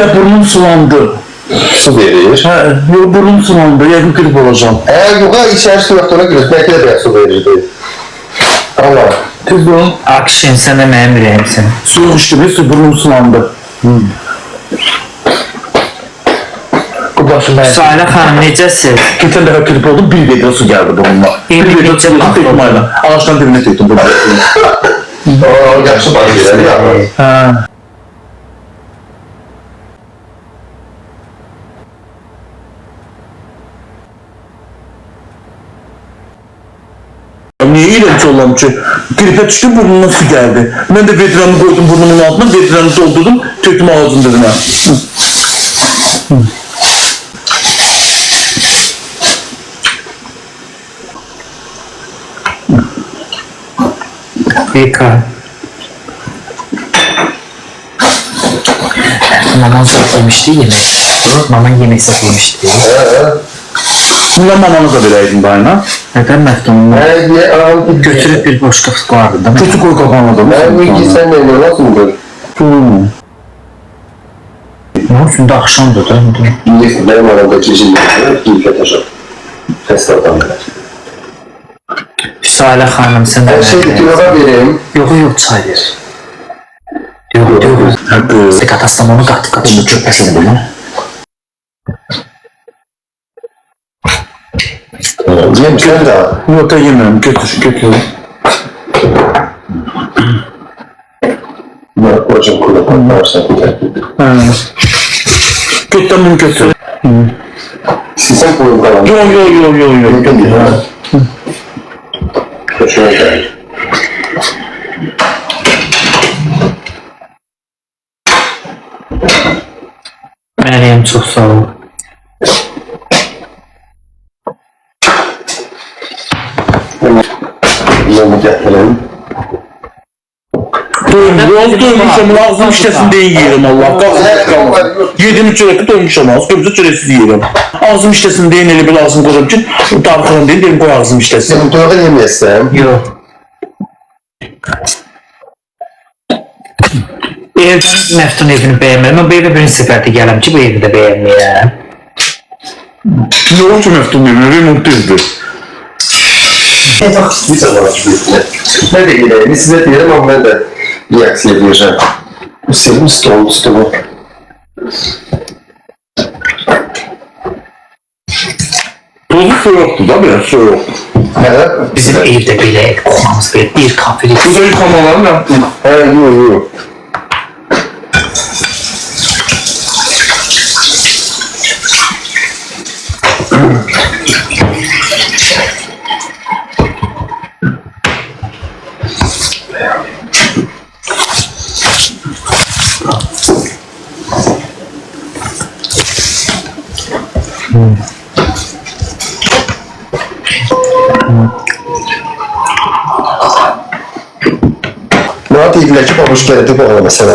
Böyle burnum sulandı. Su verir. Burnum sulandı. Yakın grip olacağım. Eğer yoga içerisi yoktu ona göre belki de biraz su verirdi. Allah. Tez olun. Akşin sen de mənim ürəyimsin. Su içtim. Hepsi burnum sulandı. Başım ben. Sahilə xanım, necəsiz? Geçen defa grip oldum. Bir litre su geldi burnuma. Bir litre su geldi. Tek mayla. Ağaçtan dibine tektim. O yaxşı bana gelir ya. Ha. Niye iğrenç olam ki? Gripe çıktım burnuma su geldi. Ben de vedranı koydum burnumun altına, vedranı doldurdum, töktüm ağzım dedim ha. Yıka. Maman çok yemişti yemek. Maman yemek çok yemişti. Bundan mamanı da vereydim bayına. Neden Məftun'un götürüp bir boş kapı koyardı değil mi? Kötü koy kapanmadı. Ben bu iki sen ne nasıldır? Ne olsun da akşamdı da. Benim aramda çeşitli ilke taşır. Festivdan kadar. Sahilə xanım sen de Her şeyi kiloda vereyim. Yok yok çay ver. Yok. Sekatasam onu katı Bunu çöpesin bunu. Yemişler de. Yok da yemiyorum, götür. Hocam kullanmak varsa güzel. Götten bunu götür. Sizin koyun kalan. Yok. Hoşuna geldi. Meryem çok sağ ol. Bunu getirelim. Doymuşam, ağzım iştesinde yiyelim Allah. Yedim 3 çörek doymuşam ağzım, gömüzü çöresiz yiyelim. Ağzım iştesinde yenili bir ağzım koyacağım için, darıqırım değil, dedim koy ağzım iştesin. Sen doğru yemeyesem. Yok. Evdən Məftun evini bəyənmirəm. Mən bu evə birinci səfərdə gələm ki, bu evi də bəyənməyəm. Ne oldu Meftun benim, evim düzdür. Bak bir zaman açmıştı. Ne de gidelim, size diyelim ama ben de reaksiye vereceğim. Senin stolu. Tozu su yoktu da biraz su yoktu. Bizim evdə belə ev qoxmamız belə bir kafelik. Bu da yıkamalarını yaptım. Yok. Murat ilgili ki babuş geldi bu arada mesela.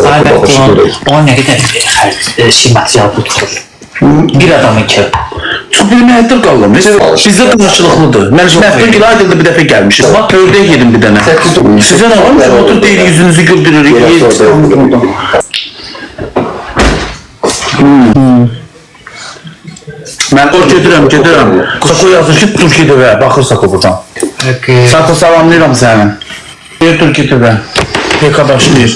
O nə qədər şey material tutur. Bir adamın ki. Çok bir mühəttir qaldım. Bizdə qızışılıqlıdır. Mən Məftun gibi ayda bir dəfə gəlmişim. Bak ördək yedim bir dənə. Sizə nə olmuş? Otur deyil, yüzünüzü güldürürük. Mən o gedirəm. Sako yazır ki, Türkiye'də və. Baxır Sako buradan. Sako salamlayıram səni. Bir Türkiye'də. Arkadaşlar.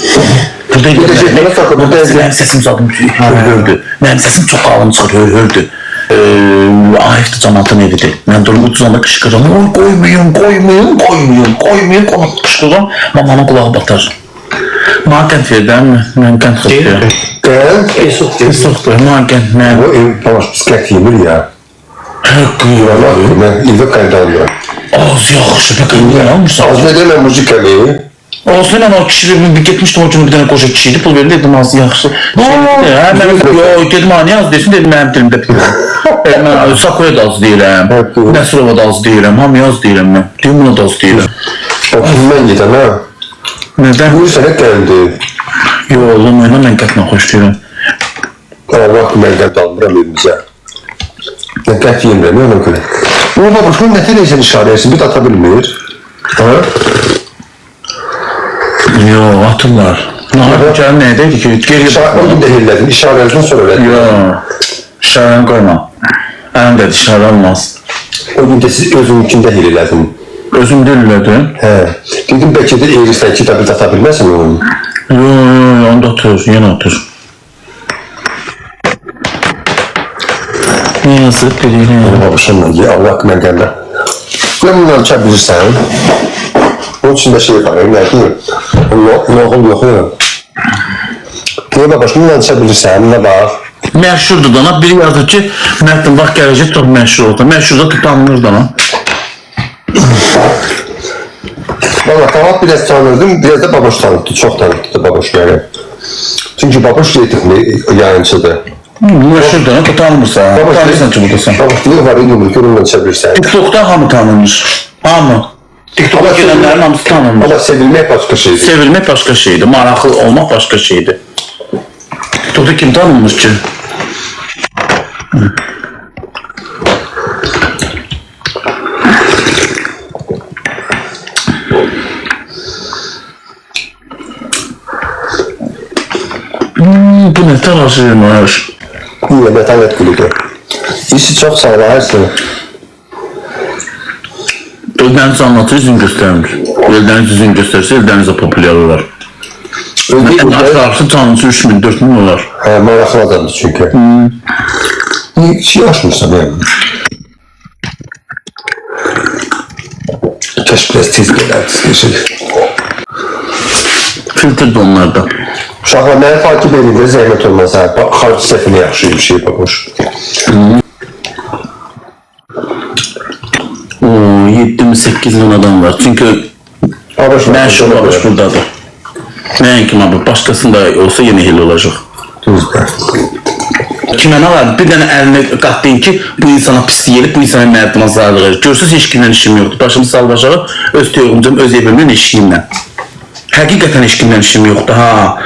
Burada benim sesim zaten hördü. Benim sesim çok kalın çıkıyor, hördü. Arif de cemaatın evidir. Ben durup ucuzanda kışkırırım. Koymayın. Onu kışkırırım. Mamanın kulağı batar. Bana kent verdi mi? Ben kent kışkırıyorum. Esoktur. Bana kent ne? Bu ev babuş bisiklet yemir ya. Kıyıyorlar. Ben ilve kaydı alıyorum. Az yaxşı. Ne kıyıyorlar almışsın? Az ne demem müzik emeği. Olsun o kişi bir gitmiştim o gün bir tane koca kişiydi pul verdi dedim az yaxşı. Yo dedim hani az desin dedim benim dilimde pul. Ben Sakoya da az deyirəm, Nəsrova da az deyirəm, hamıya az deyirəm mən. Deyim buna da az deyirəm. Okuldan giden ha. Neden? Bu sene geldi. Yo oğlum oyna mən qətlə xoş deyirəm. Allah ben geldi aldıram evimize. Ben kət yiyemrəm ona göre. O babuş bunun ne televizyon işaresi bir de atabilmir. Ha? Yo atırlar. Nahar nədəydi ki? Geri O gün də hilledim. İşarələrdən sonra elədim. Yox. İşarəni qoyma. Əlim dedi işarə olmaz. O gün də siz özününkündə hilledim. Özüm dillədim. Hə. Dedim bəlkə də eğrirsən kitabı data bilməsin onu. Yox, onda otur, yenə otur. Niyə yazıb bilirəm? Babuşumla ki, Allah mən gəlmə. Mən bunları uça bilirsən. Onun içində şey var, nə deyim? Noğul yox ya. Niyə babuşum, bunları uça bilirsən, nə var? Məşhurdur dana. Biri yazır ki, Mərtin vaxt gələcək çox məşhur oldu. Məşhurda tutanılır dana. Valla Talat biraz tanırdım, biraz da baboş tanıdı, çox tanıdı da baboş yani. Çünkü baboş reytingli yayıncıdır. Məşhur dana tutanmırsa. Tanırsan ki buradasın. Baboş değil var, iyi görünmən çevirsən. TikTok'da hamı tanınır. Hamı. TikTok'a gelənlərin hamısı tanınır. Ama sevilmek başka şeydir. Sevilmek başka şeydi. Maraqlı olmak başka şeydi. TikTok'da kim tanınmış ki? Bu ne taraşıymış? Niye metanet gülüdür. İşi çok sağlarsın. Ellerinizi anlatır, üzün göstermiş. Elleriniz üzün gösterse ellerinize popüler olur. En aşağısı tanrısı 3000, 4000 olur. He, meraklı adamdı çünkü. Niye şey açmışsın yani? Keşke biraz tez gelerdi. Filtre de onlarda. Uşaqlar məni takip edin, zəhmət olmaz. Xarici səhvini yaxşı bir şey baboş. O 7-8 milyon adam var. Çünkü Baboş məşhur baboş buradadır. Nəinki baboş, başqasında olsa yeni hil olacaq. Düzdür. Kimə nə var? Bir dənə əlini qatlayın ki, bu insana pislik elib, bu insana mərdimə zarlıq edir. Görsünüz, heç kimdən işim yoxdur. Başımı salbaşağı, öz teorumcam, öz evimdən, eşiyimlə. Həqiqətən heç kimdən işim yoxdur, ha.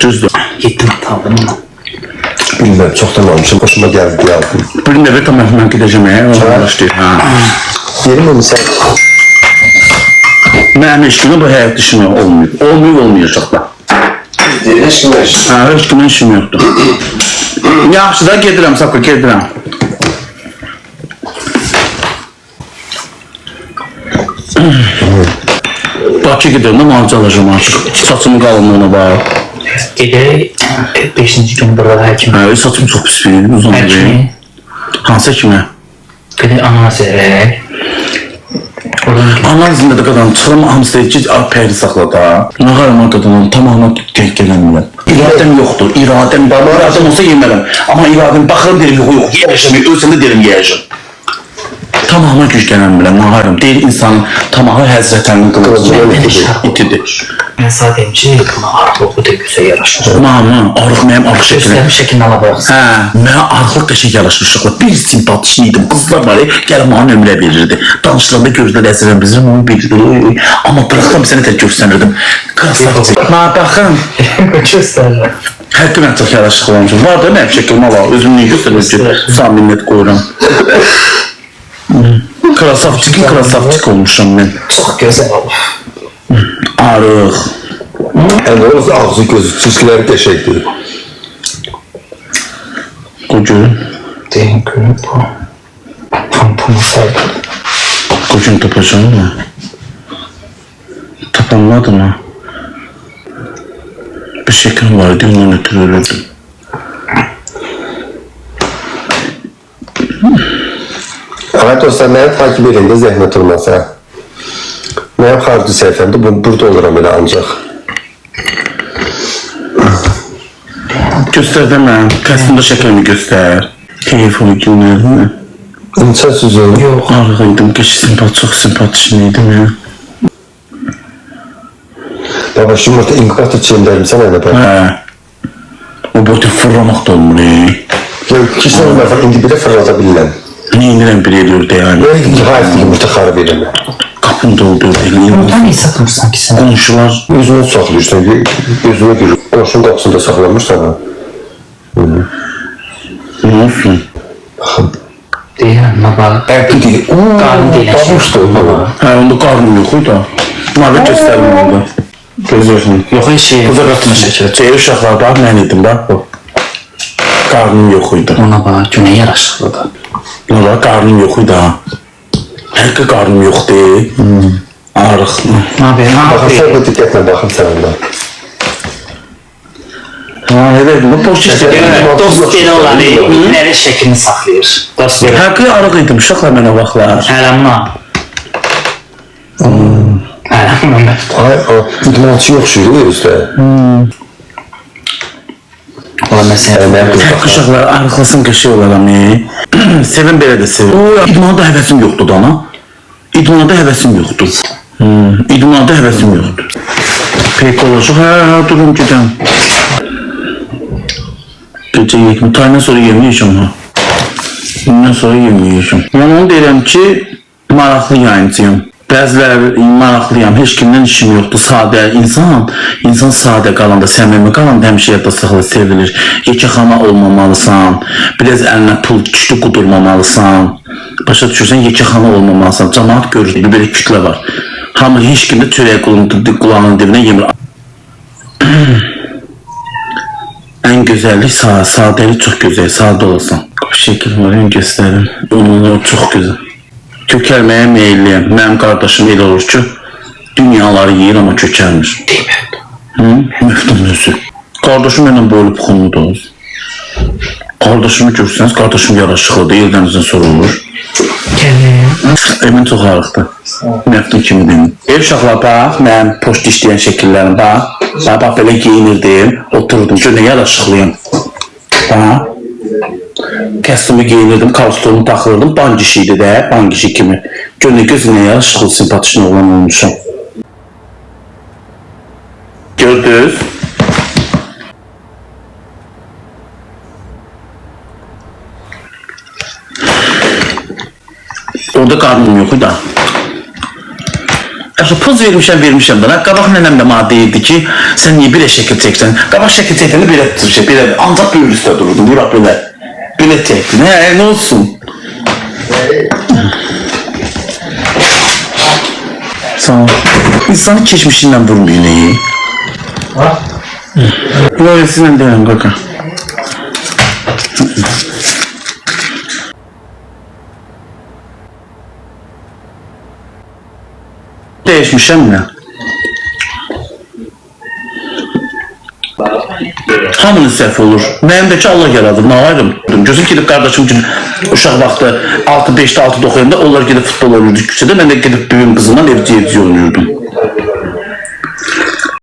Düzdür. Yettim tanıdım mı? Bilmem, çoxdan almışım, hoşuma gəldi, gəldim. Bir gün də bir tamam mən gedəcəm, ona başlayır, ha. Yerim onu sən. Mənim heç kimə bu həyat işim olmuyor. Olmayacaq da. Heç kimə iş. Ha, heç kimə işim yoxdur. Yaxşı da gedirəm, Sako, gedirəm. Bakı gedirəm, mancı alacağım artıq. Saçımı qalınlığına bax. Gece 5. gün burada həkim. Hə, saçım çox pis verir, uzun verir. Həkimi. Hansı həkimə? Gede analiz edərək. Analizində də qadam çıxıram, hamısı deyir ki, pəyri saxla da. Nağarım arqadan tamamına denk gələnmirəm. İradəm yoxdur, iradəm olsa yemərəm. Amma iradəm baxırım, deyirəm, yox, yeyəcəm, ölsəndə deyirəm, yeyəcəm. Tamamına güc gələnmirəm, nağarım. Deyir, insanın tamamı həzrətlərinin qılıcı itidir. Ben sadece ki, buna arxlıqlı da güzel yaraşır. Mamı, arıq mənim arıq şəkiləm. Göstərmiş şəkilini ala bıraxsın. Hə, mənə arxlıq qəşək yaraşır uşaqlar. Bir simpatişliydim, qızlar var, gələm mənə nömrə verirdi. Danışıranda gözlər əsirəm bizim, onu bilirdi. Amma bıraxdım, sənə tək görsənirdim. Krasavçı. Mənə baxın. Göstərir. Hətta mən çox yaraşıqlı olmuşum. Var da mənim şəklim ala, özüm niyə göstərir ki, sağ minnət qoyuram. Krasavçık olmuşum mən. Çox gözəl olur. Arıq. Yəni, o ağzı gözü, çizgiləri qəşəkdir. O görün. Deyim görün bu. Tamponu saydım. O gün tapacağım mı? Tapanmadı mı? Bir şeklim vardı, ondan ötürü ölürdüm. Evet dostlar, məni takip edin də zəhmət olmasa. Mənim xarici səhifəmdə burada oluram elə ancaq. Göstər də mən, təslimdə şəklimi göstər. Telefonu günlərdir mi? İnsan sözü. Yox. Arığıydım, çox simpatişliydim ya. Baba, şu burada inkubator çeynələrim sən elə bak. Hə. O boyda fırlamaq da olmur, Yox, kesin olmaz, indi bir də fırlada bilirəm. Niyə indirəm bir ediyordu yani? Yox, hayır, yumurta xarab edəm. Qapını doldurdu, Yumurta niye satmırsan ki sen? qonşular. Özünü saxlayırsan, gözünə bir qonşunun qapısında saxlamışsan ha. Ne olsun? Deyirəm, bak. Erkek değil. Qarnı deyilən şey. Babuştu. Hə, onda qarnım yox idi. Bunları göstərim onda. Gözləsin. Yox, heç şey. Fotoğrafını çəkir. Çeyir uşaqlar da mən idim da. Qarnım yox idi. Ona bak, günə yaraşıqlıdır. Nora qarnım yox idi ha. Həqiqi qarnım yoxdur. Ağrıqlı. Abi, Baxırsan da diqqətlə baxın sən onda. Ha, elə bu post istəyir. dost belə olar, ipləri şəklini saxlayır. Dost belə. Həqiqi arıq idim uşaqlar mənə vaxtlar. Ələmna. Ələmna. Ay, o idmançı yoxşuydu üstə. Ola məsələn. Həqiqi uşaqlar arıqlasın qəşəng olaram. Sevim belə də sevim. İdmanda həvəsim yoxdur da ana. İdmanda həvəsim yoxdur. İdmanda həvəsim yoxdur. Peykolojik, hə, durum gedən. Gecə yekmi, tayından sonra yeməyəcəm ha. Bundan sonra yeməyəcəm. Yəni onu deyirəm ki, maraqlı yayıncıyım. Bəziləri maraqlıyam, heç kimdən işim yoxdur, sadə insan sadə qalanda, səmimi qalanda həmişə yadda saxla sevilir. Yekəxana olmamalısan, biraz əlinə pul güclü qudurmamalısan. Başa düşürsən, yekəxana olmamalısan, cəmaat görür, belə kütlə var. Hamı heç kimdə çörək qulağının dibinə yemir. Ən gözəllik sadəlik çox gözəl, sadə olasan. Şəkil var, göstərim. Onun çox gözəl. Kökəlməyə meyilliyəm. Mənim qardaşım elə olur ki, dünyaları yeyir amma kökəlmir. Müftün özü. Qardaşım ilə boylu puxunludur. Qardaşımı görsəniz, qardaşım yaraşıqlıdır, yerdən sorulur. Emin çox arıqdır. Məftun kimi demin. Ev uşaqlar bax, mənim post işləyən şəkillərim bax. Bax, belə giyinirdim, oturdum, gör nə yaraşıqlıyım. Bax. Kəstimi giyinirdim, kalstorumu taxırdım, bank işiydi də, bank işi kimi. Gör nə gözünə yaraşıqlı, simpatişin olan olmuşam. Gördünüz? Orada qarnım yox idi. Poz vermişəm bana. Qabaq nənəm də mənə deyirdi ki, sən niyə belə şəkil çəksən? Qabaq şəkil çəkəndə belə tutuşur, belə ancaq böyür üstə dururdum, bura belə. Belə çəkdin, nə olsun? Sağ ol. İnsanı keçmişindən vurmayın, Yox, sizinlə deyirəm, qaqa. Değişmişəm nə? Hamının səhv olur. Mənim də ki Allah yaradır, nə ayrım? Gözüm gedib qardaşım üçün uşaq vaxtı 6-5-də 6-da oxuyanda onlar gedib futbol oynuyorduk küçədə. Mən də gedib büyüm qızımla evci oynuyordum.